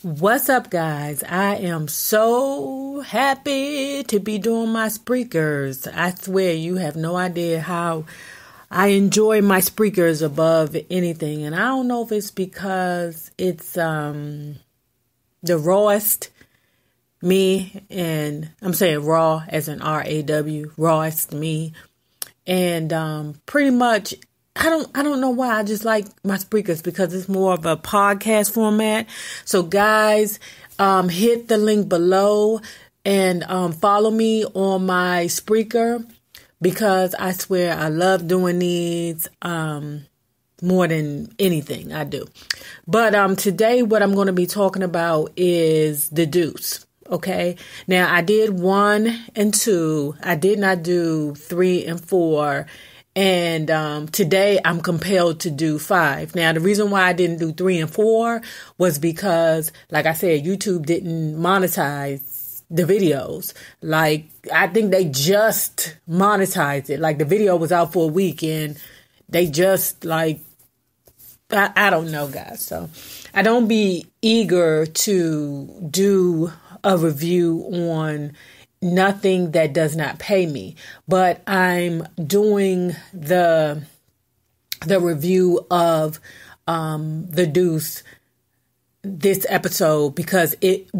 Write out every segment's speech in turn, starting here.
What's up, guys? I am so happy to be doing my Spreakers. I swear you have no idea how I enjoy my Spreakers above anything. And I don't know if it's because it's the rawest me, and I'm saying raw as in RAW, rawest me. And pretty much I don't know why. I just like my Spreakers because it's more of a podcast format. So guys, hit the link below and follow me on my Spreaker because I swear I love doing these more than anything I do. But today what I'm going to be talking about is the Deuce. Okay. Now I did 1 and 2. I did not do 3 and 4. And today I'm compelled to do 5. Now, the reason why I didn't do 3 and 4 was because, like I said, YouTube didn't monetize the videos. Like, I think they just monetized it. Like, the video was out for a week and they just, like, I don't know, guys. So I don't be eager to do a review on nothing that does not pay me, but I'm doing the review of the Deuce this episode because it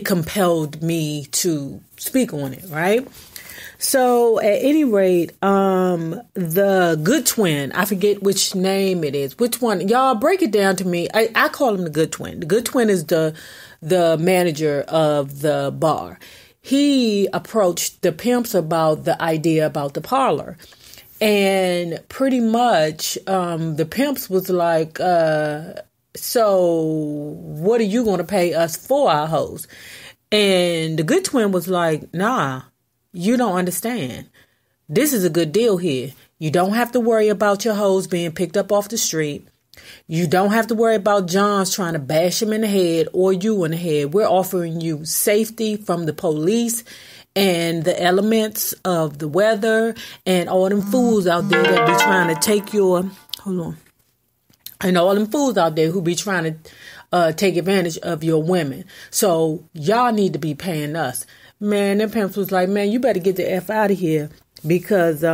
compelled me to speak on it, right? So at any rate, the good twin, I forget which name it is. Which one? Y'all break it down to me. I call him the good twin. The good twin is the manager of the bar. He approached the pimps about the idea about the parlor. And pretty much the pimps was like, so what are you going to pay us for our hoes? And the good twin was like, nah, you don't understand. This is a good deal here. You don't have to worry about your hoes being picked up off the street. You don't have to worry about Johns trying to bash him in the head or you in the head. We're offering you safety from the police and the elements of the weather and all them fools out there that be trying to take your, and all them fools out there who be trying to take advantage of your women. So y'all need to be paying us. Man, them pimps was like, man, you better get the F out of here because,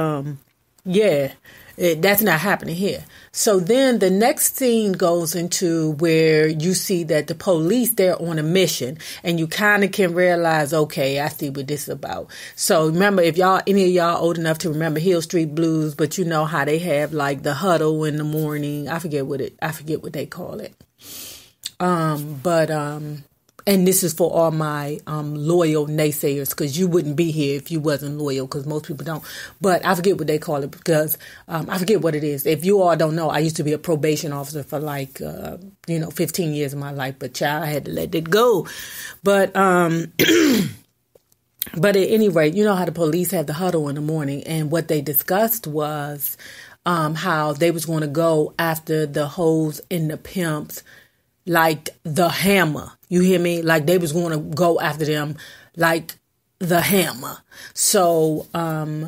that's not happening here. So then the next scene goes into where you see that the police, they're on a mission and you kind of can realize, okay, I see what this is about. So remember, if any of y'all old enough to remember Hill Street Blues, but you know how they have like the huddle in the morning. I forget what they call it. And this is for all my loyal naysayers, because you wouldn't be here if you wasn't loyal, because most people don't. But I forget what they call it because I forget what it is. If you all don't know, I used to be a probation officer for 15 years of my life. But child, I had to let it go. But but at any rate, you know how the police have the huddle in the morning. And what they discussed was how they was going to go after the hoes and the pimps like the hammer. You hear me? Like they was going to go after them like the hammer. So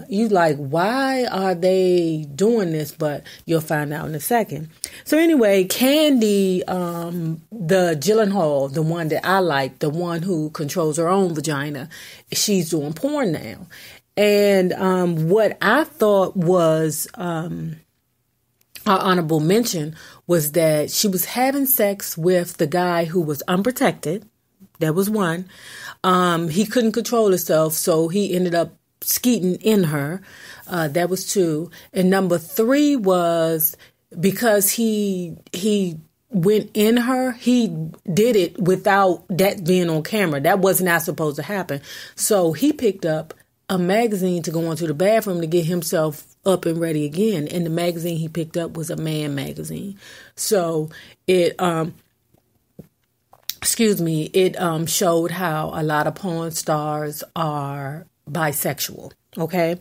you like, why are they doing this? But you'll find out in a second. So anyway, Candy, the Gyllenhaal, the one that I like, the one who controls her own vagina, she's doing porn now. And what I thought was our honorable mention was that she was having sex with the guy who was unprotected. That was one. He couldn't control himself, so he ended up skeeting in her. That was 2. And number 3 was because he went in her, he did it without that being on camera. That was not supposed to happen. So he picked up a magazine to go into the bathroom to get himself up and ready again. And the magazine he picked up was a man magazine. So it showed how a lot of porn stars are bisexual. Okay.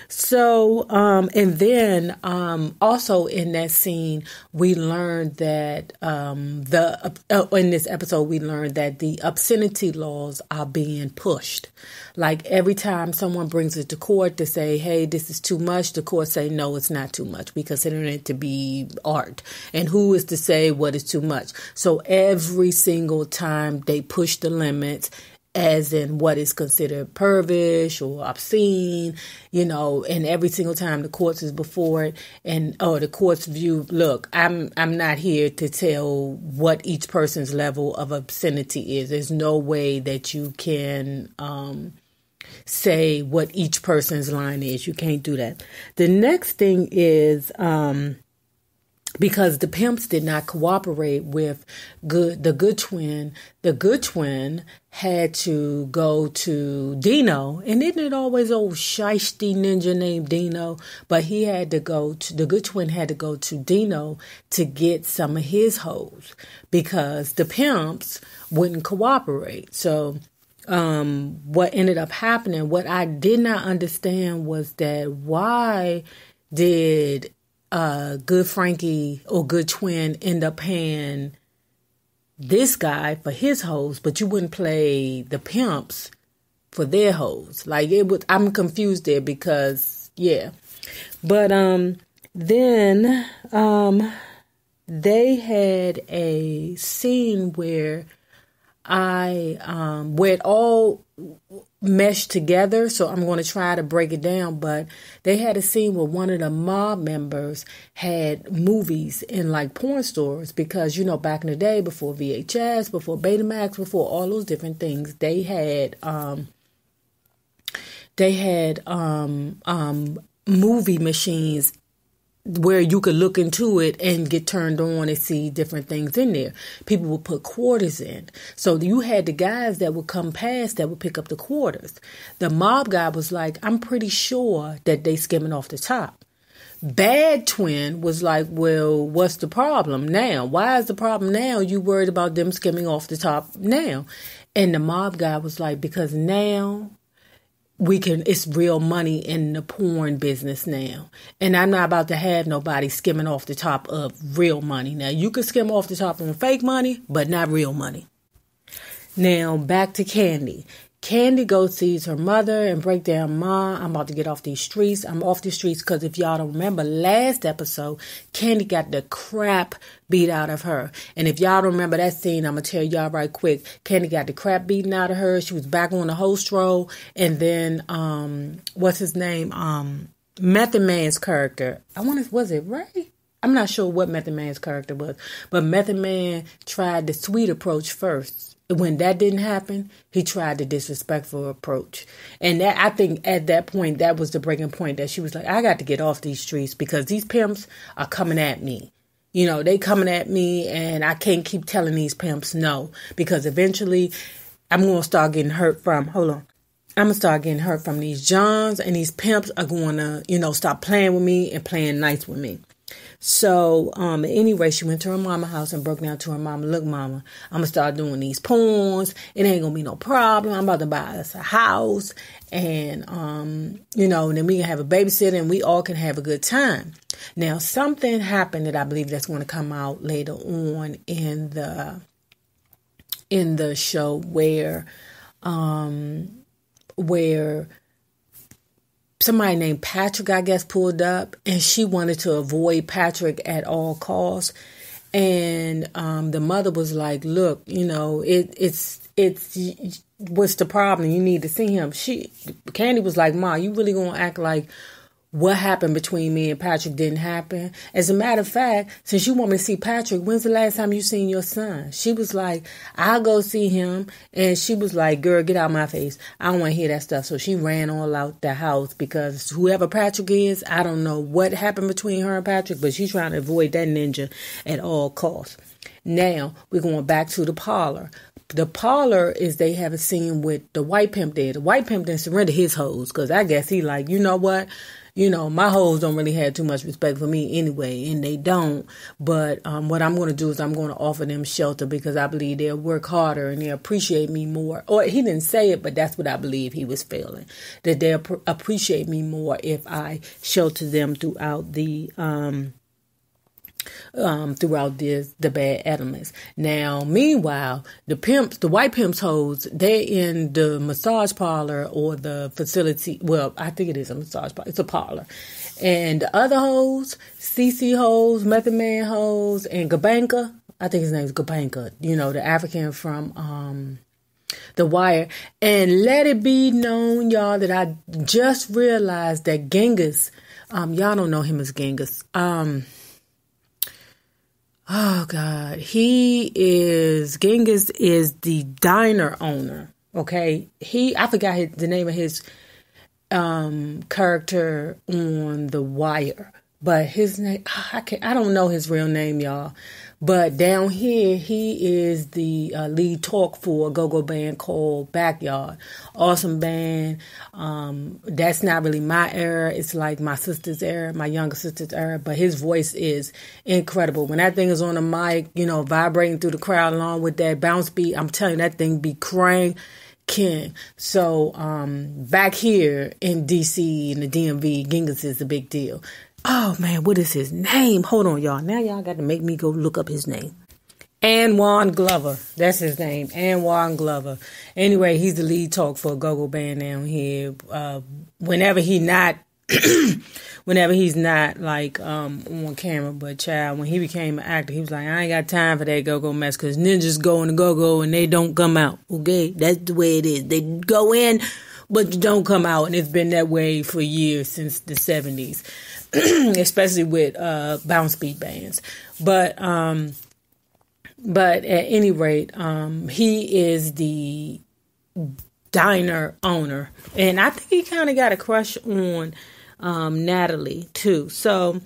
So, and then, also in that scene, we learned that, in this episode, we learned that the obscenity laws are being pushed. Like every time someone brings it to court to say, hey, this is too much, the court say, no, it's not too much. We consider it to be art. And who is to say what is too much? So every single time they push the limits, as in what is considered pervish or obscene, and every single time the courts is before it or the court's view, look, I'm not here to tell what each person's level of obscenity is. There's no way that you can say what each person's line is. You can't do that. The next thing is because the pimps did not cooperate with the good twin had to go to Dino. And isn't it always old shiesty ninja named Dino? But the good twin had to go to Dino to get some of his hoes because the pimps wouldn't cooperate. So what ended up happening, what I did not understand was that why did good Frankie or good twin end up paying this guy for his hoes, but you wouldn't play the pimps for their hoes. Like I'm confused there because but then they had a scene where where it all meshed together. So I'm going to try to break it down. But they had a scene where one of the mob members had movies in like porn stores because, back in the day before VHS, before Betamax, before all those different things, they had movie machines where you could look into it and get turned on and see different things in there. People would put quarters in. So you had the guys that would come past that would pick up the quarters. The mob guy was like, I'm pretty sure that they skimming off the top. Bad twin was like, well, what's the problem now? Why is the problem now? You worried about them skimming off the top now? And the mob guy was like, because now it's real money in the porn business now. And I'm not about to have nobody skimming off the top of real money. Now, you can skim off the top on fake money, but not real money. Now, back to Candy. Candy goes sees her mother and break down, Ma, I'm about to get off these streets. I'm off the streets because if y'all don't remember last episode, Candy got the crap beat out of her. And if y'all don't remember that scene, I'm going to tell y'all right quick. Candy got the crap beaten out of her. She was back on the host role. And then, what's his name? Method Man's character. Was it Ray? I'm not sure what Method Man's character was. But Method Man tried the sweet approach first. When that didn't happen, he tried the disrespectful approach. And that, I think at that point, that was the breaking point that she was like, I got to get off these streets because these pimps are coming at me. They coming at me and I can't keep telling these pimps no because eventually I'm going to start getting hurt from, I'm going to start getting hurt from these Johns and these pimps are going to, stop playing with me and playing nice with me. So, anyway, she went to her mama's house and broke down to her mama, look, mama, I'm going to start doing these porns. It ain't going to be no problem. I'm about to buy us a house and, and then we can have a babysitter and we all can have a good time. Now, something happened that I believe that's going to come out later on in the show where somebody named Patrick, I guess, pulled up and she wanted to avoid Patrick at all costs. And the mother was like, look, it's what's the problem? You need to see him. Candy was like, Ma, you really going to act like what happened between me and Patrick didn't happen? As a matter of fact, since you want me to see Patrick, when's the last time you seen your son? She was like, I'll go see him. And she was like, girl, get out my face. I don't want to hear that stuff. So she ran all out the house because whoever Patrick is, I don't know what happened between her and Patrick, but she's trying to avoid that ninja at all costs. Now, we're going back to the parlor. The parlor is they have a scene with the white pimp there. The white pimp didn't surrender his hoes because I guess he like, you know what? You know, my hoes don't really have too much respect for me anyway, and they don't. But what I'm going to do is I'm going to offer them shelter because I believe they'll work harder and they'll appreciate me more. Or he didn't say it, but that's what I believe he was feeling, that they'll appreciate me more if I shelter them throughout the bad elements. Now, meanwhile, the white pimps hoes, they're in the massage parlor or the facility. Well, I think it is a massage parlor. It's a parlor. And the other hoes, CC hoes, Method Man hoes, and Gabanka, I think his name is Gabanka, you know, the African from The Wire. And let it be known, y'all, that I just realized that Genghis, y'all don't know him as Genghis. Oh God, Genghis is the diner owner. Okay. I forgot the name of his, character on The Wire, but his name, I don't know his real name, y'all. But down here, he is the lead talk for a go-go band called Backyard. Awesome band. That's not really my era. It's like my sister's era, my younger sister's era. But his voice is incredible. When that thing is on the mic, you know, vibrating through the crowd along with that bounce beat, I'm telling you, that thing be cranking. So back here in D.C. in the DMV, Genghis is a big deal. Oh, man, what is his name? Hold on, y'all. Now y'all got to make me go look up his name. Anwan Glover. That's his name. Anwan Glover. Anyway, he's the lead talk for a go-go band down here. Whenever he's not like on camera, but child, when he became an actor, he was like, I ain't got time for that go-go mess because ninjas go in the go-go and they don't come out. Okay? That's the way it is. They go in, but you don't come out. And it's been that way for years, since the 70s. Especially with bounce beat bands. But at any rate, he is the diner owner. And I think he kind of got a crush on Natalie too. So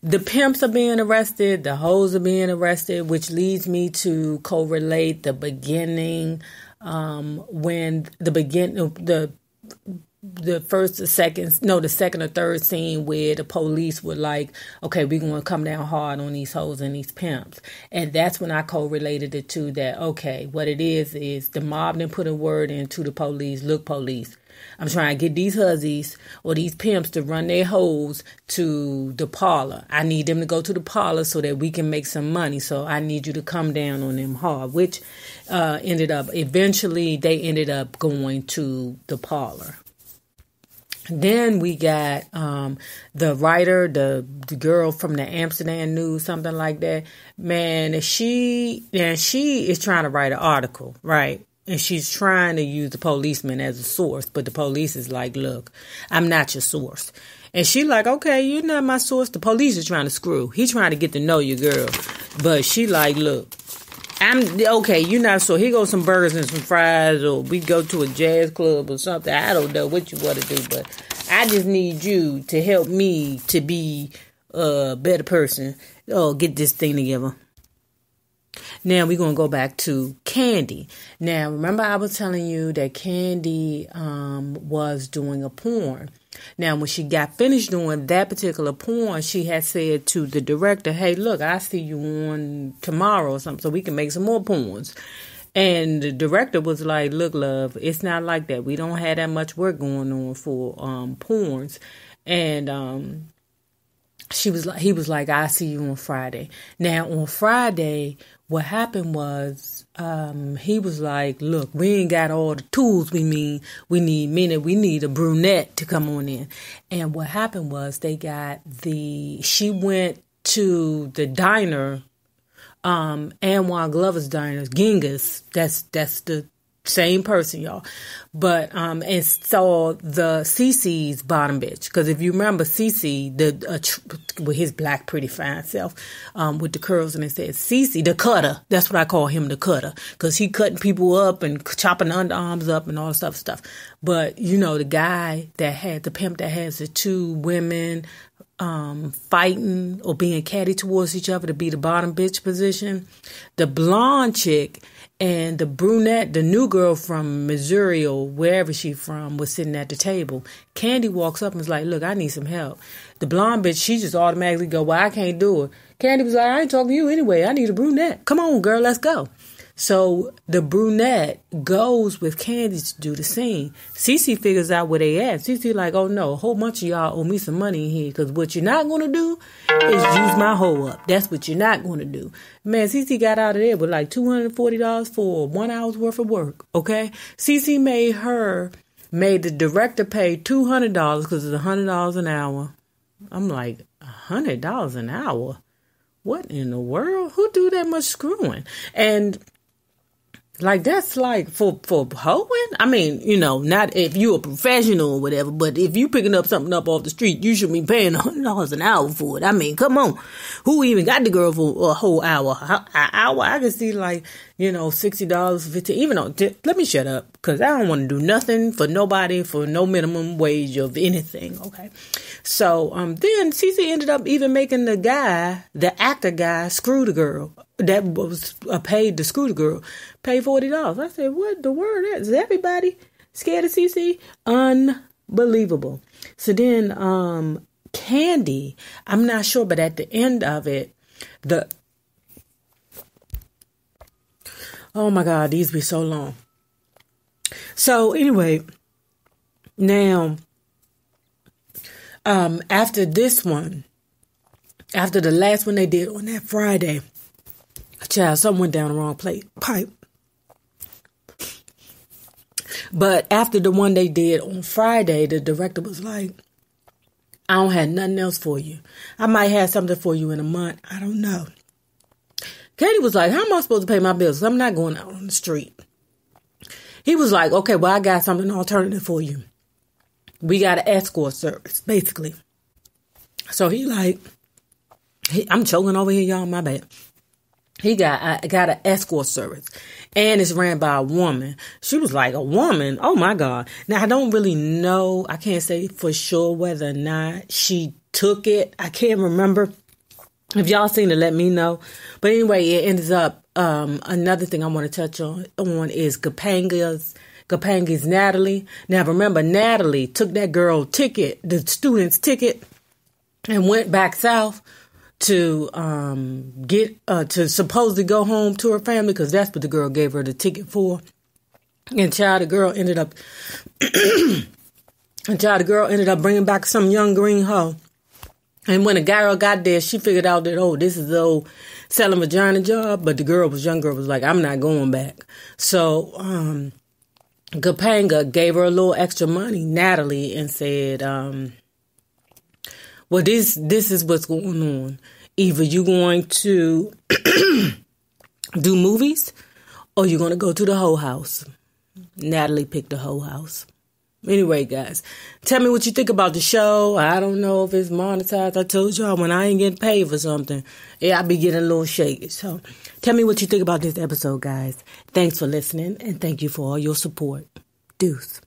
the pimps are being arrested, the hoes are being arrested, which leads me to correlate the beginning the second or third scene where the police were like, okay, we're going to come down hard on these hoes and these pimps. And that's when I correlated the two, that, okay, what it is the mob then put a word into the police. Look, police, I'm trying to get these hussies or these pimps to run their hoes to the parlor. I need them to go to the parlor so that we can make some money. So I need you to come down on them hard, which eventually they ended up going to the parlor. Then we got the writer, the girl from the Amsterdam News, something like that. Man, she is trying to write an article, right? And she's trying to use the policeman as a source, but the police is like, look, I'm not your source. And she like, okay, you're not my source. The police is trying to screw. He's trying to get to know you, girl. But she like, look, I'm okay, you're not so. Here goes some burgers and some fries, or we go to a jazz club or something. I don't know what you want to do, but I just need you to help me to be a better person. Oh, get this thing together. Now we're going to go back to Candy. Now, remember I was telling you that Candy was doing a porn. Now, when she got finished doing that particular porn, she had said to the director, hey, look, I see you on tomorrow or something so we can make some more porns. And the director was like, look, love, it's not like that. We don't have that much work going on for porns. And he was like, I see you on Friday. Now, on Friday, what happened was he was like, look, we ain't got all the tools we need, a brunette to come on in. And what happened was she went to the diner, Anwan Glover's diner, Genghis, that's the same person, y'all. But and saw the CC's bottom bitch, because if you remember CC, with his black pretty fine self, with the curls, and it said CC the cutter. That's what I call him, the cutter, because he cutting people up and chopping the underarms up and all stuff. But you know, the guy that had the pimp that has the two women, fighting or being catty towards each other to be the bottom bitch position. The blonde chick and the brunette, the new girl from Missouri or wherever she from, was sitting at the table. Candy walks up and is like, look, I need some help. The blonde bitch, she just automatically go, well, I can't do it. Candy was like, I ain't talking to you anyway. I need a brunette. Come on, girl, let's go. So the brunette goes with Candy to do the scene. Cece figures out where they at. Cece like, oh no, a whole bunch of y'all owe me some money in here, because what you're not going to do is use my hoe up. That's what you're not going to do. Man, Cece got out of there with like $240 for 1 hour's worth of work, okay? Cece made the director pay $200 because it's $100 an hour. I'm like, $100 an hour? What in the world? Who do that much screwing? And like, that's like for hoeing? I mean, you know, not if you're a professional or whatever, but if you picking up something up off the street, you should be paying $100 an hour for it. I mean, come on. Who even got the girl for a whole hour? An hour? I can see like, you know, $60, $50, even though, let me shut up, because I don't want to do nothing for nobody for no minimum wage of anything, okay? So, then Cece ended up even making the actor guy, screw the girl. That was paid to screw the girl, pay $40. I said, what the word is? Is everybody scared of Cece? Unbelievable. So then, Candy, I'm not sure, but at the end of it, oh my God, these be so long. So anyway, now, after this one, after the last one they did on that Friday, child, something went down the wrong pipe. But after the one they did on Friday, the director was like, I don't have nothing else for you. I might have something for you in a month. I don't know. Katie was like, how am I supposed to pay my bills? I'm not going out on the street. He was like, okay, well, I got something alternative for you. We got an escort service, basically. So I'm choking over here, y'all, my bad. I got an escort service, and it's ran by a woman. She was like, a woman? Oh my God. Now, I don't really know. I can't say for sure whether or not she took it. I can't remember. If y'all seen it, let me know. But anyway, it ends up, another thing I want to touch on is Topanga's Natalie. Now, remember, Natalie took that girl ticket, the student's ticket, and went back south to to supposedly go home to her family, because that's what the girl gave her the ticket for. And the girl ended up bringing back some young green hoe. And when the girl got there, she figured out that, oh, this is the old selling vagina job. But the young girl was like, I'm not going back. So Topanga gave her a little extra money, Natalie, and said, well, this is what's going on. Either you're going to do movies or you're going to go to the hoe house. Natalie picked the hoe house. Anyway, guys, tell me what you think about the show. I don't know if it's monetized. I told y'all when I ain't getting paid for something, I be getting a little shaky. So tell me what you think about this episode, guys. Thanks for listening, and thank you for all your support. Deuce.